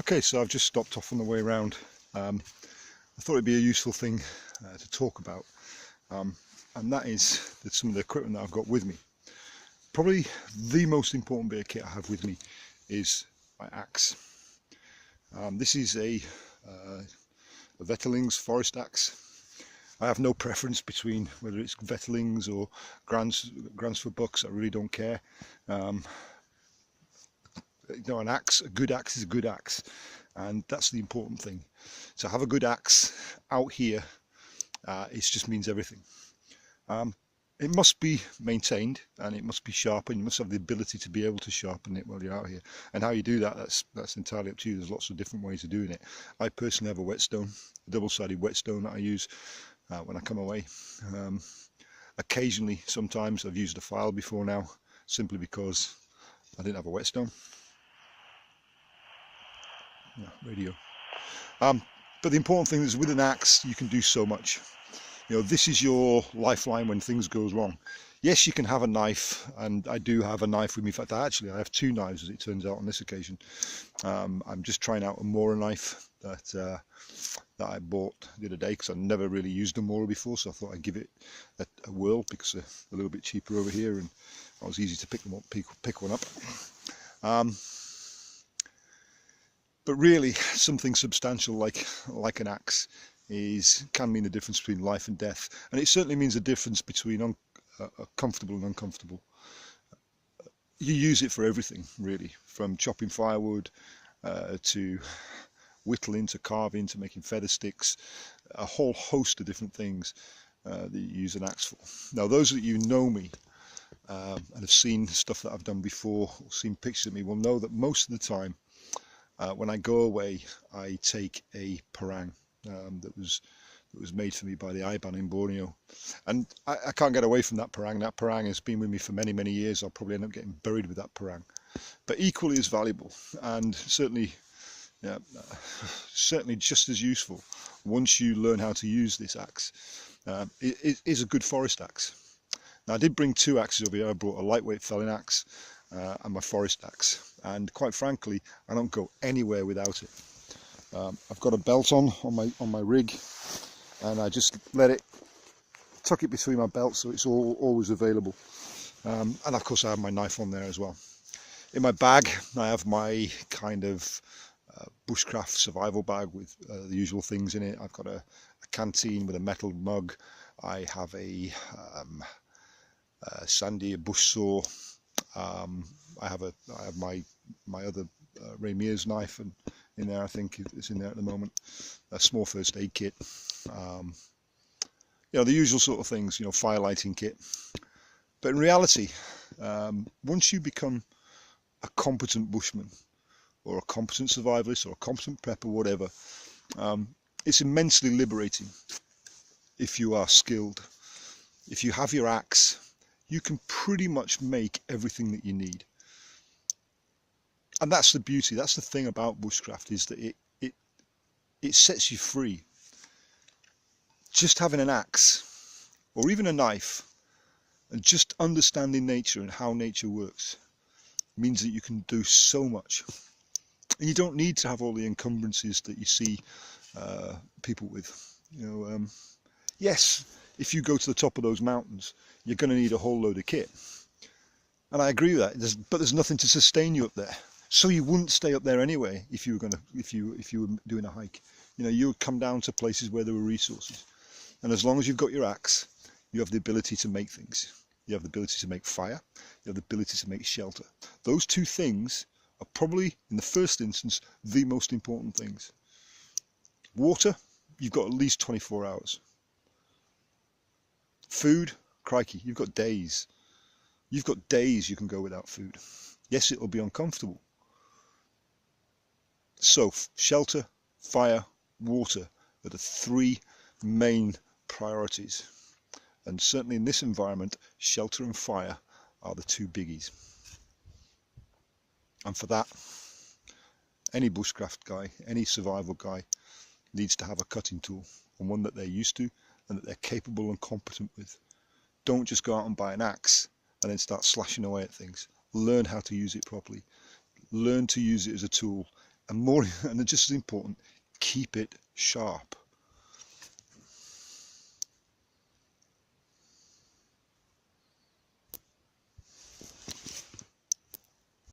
Okay, so I've just stopped off on the way around. I thought it'd be a useful thing to talk about, and that is that some of the equipment that I've got with me. Probably the most important bit of kit I have with me is my axe. This is a Vetelings forest axe. I have no preference between whether it's Vetelings or Gransford bucks. I really don't care. An axe, a good axe is a good axe, and that's the important thing. So have a good axe out here. It just means everything. It must be maintained and it must be sharpened. You must have the ability to be able to sharpen it while you're out here. And how you do that, that's entirely up to you. There's lots of different ways of doing it. I personally have a whetstone, a double-sided whetstone that I use when I come away. Occasionally, sometimes I've used a file before now, simply because I didn't have a whetstone. Yeah, radio. But the important thing is with an axe, you can do so much. This is your lifeline when things goes wrong. Yes, you can have a knife, and I do have a knife with me. In fact, I have two knives, as it turns out, on this occasion. I'm just trying out a Mora knife that I bought the other day, because I've never really used a Mora before, so I thought I'd give it a whirl, because they're a little bit cheaper over here, and it was easy to pick one up. But really, something substantial like an axe can mean the difference between life and death, and it certainly means a difference between comfortable and uncomfortable. You use it for everything, really, from chopping firewood to whittling, to carving, to making feather sticks, a whole host of different things that you use an axe for. Now, those that you know me and have seen stuff that I've done before, or seen pictures of me, will know that most of the time when I go away, I take a parang that was made for me by the Iban in Borneo, and I can't get away from that parang. That parang has been with me for many years. I'll probably end up getting buried with that parang, but equally as valuable, and certainly just as useful once you learn how to use this axe. It is a good forest axe. Now, I did bring two axes over here. I brought a lightweight felling axe and my forest axe, and quite frankly, I don't go anywhere without it. I've got a belt on my rig, and I just tuck it between my belt, so it's always available. And of course, I have my knife on there as well. In my bag, I have my kind of bushcraft survival bag with the usual things in it. I've got a canteen with a metal mug. I have a sandy, a bush saw. I have my other Ramirez knife and in there. I think it's in there at the moment. A small first aid kit. The usual sort of things. Fire lighting kit. But in reality, once you become a competent bushman, or a competent survivalist, or a competent prepper, whatever, it's immensely liberating if you are skilled. If you have your axe, you can pretty much make everything that you need. And that's the beauty, that's the thing about bushcraft, is that it sets you free. Just having an axe, or even a knife, and just understanding nature and how nature works, means that you can do so much. And you don't need to have all the encumbrances that you see people with. Yes, if you go to the top of those mountains, you're going to need a whole load of kit, and I agree with that. But there's nothing to sustain you up there, so you wouldn't stay up there anyway if you were doing a hike. You would come down to places where there were resources, and as long as you've got your axe, you have the ability to make things. You have the ability to make fire. You have the ability to make shelter. Those two things are probably, in the first instance, the most important things. Water, you've got at least 24 hours. Food, crikey, you've got days. You've got days you can go without food. Yes, it'll be uncomfortable. So, shelter, fire, water are the three main priorities. And certainly in this environment, shelter and fire are the two biggies. And for that, any bushcraft guy, any survival guy, needs to have a cutting tool, and one that they're used to and that they're capable and competent with. Don't just go out and buy an axe and then start slashing away at things. Learn how to use it properly. Learn to use it as a tool and more, and just as important, keep it sharp.